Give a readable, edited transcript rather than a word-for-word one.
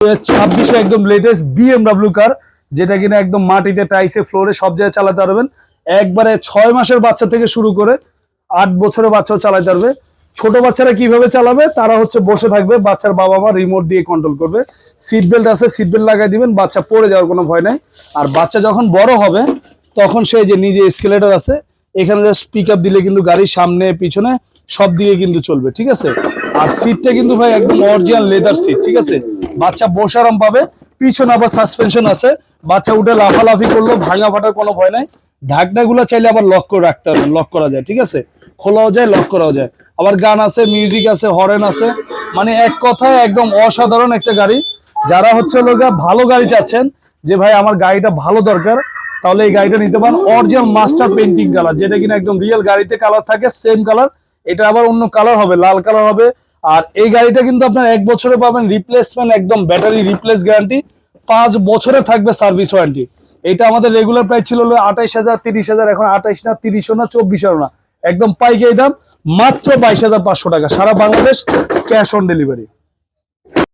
26 একদম latest BMW কার, যেটা কিনা একদম মাটিতে টাইসে ফ্লোরে সব জায়গায় চালাতে পারবেন। একবারে 6 মাসের বাচ্চা থেকে শুরু করে 8 বছরের বাচ্চাও চালাতে পারবে। ছোট বাচ্চারা কিভাবে চালাবে, তারা হচ্ছে বসে থাকবে, বাচ্চার বাবা মা রিমোট দিয়ে কন্ট্রোল করবে। সিট বেল্ট আছে, সিট বেল্ট লাগাই দিবেন, বাচ্চা পড়ে যাওয়ার কোনো ভয় নাই। আর বাচ্চা যখন বড় হবে তখন সেই যে নিজে এসকেলেটর আছে, এখানে জাস্ট পিক আপ দিলে কিন্তু গাড়ির সামনে পিছনে সব দিকে কিন্তু চলবে, ঠিক আছে। আর সিটটা কিন্তু ভাই একদম অরিজিনাল লেদার সিট, ঠিক আছে। বাচ্চা বসে আরাম পাবে। পিছনে আবার সাসপেনশন আছে, বাচ্চা উঠে লাফালাফি করলো, ভাঙা ফাটার কোনো ভয় নাই। ঢাকনাগুলো চাইলে আবার লক করে রাখতে পারবেন, লক করা যায়, ঠিক আছে। খোলাও যায়, লক করাও যায়। আবার গান আছে, মিউজিক আছে, হরেন আছে, মানে এক কথায় একদম অসাধারণ একটা গাড়ি। যারা হচ্ছে লোক ভালো গাড়ি চাচ্ছেন, যে ভাই আমার গাড়িটা ভালো দরকার, তাহলে এই গাড়িটা নিতে পারেন। অরিজিনাল মাস্টার পেইন্টিং কালার, যেটা কিনা একদম রিয়েল গাড়িতে কালার থাকে সেম কালার, এটা আবার অন্য কালার হবে, লাল কালার হবে। আর এই গাড়িটা কিন্তু আপনার 1 বছরে পাবেন রিপ্লেসমেন্ট, একদম ব্যাটারি রিপ্লেস গ্যারান্টি, 5 বছরে থাকবে সার্ভিস ওয়ারেন্টি। এটা আমাদের রেগুলার প্রাইস ছিল 28,000 30,000, এখন 28 না 30 না 24 না, একদম পাইকারি দাম মাত্র 22,500 টাকা, সারা বাংলাদেশ ক্যাশ অন ডেলিভারি।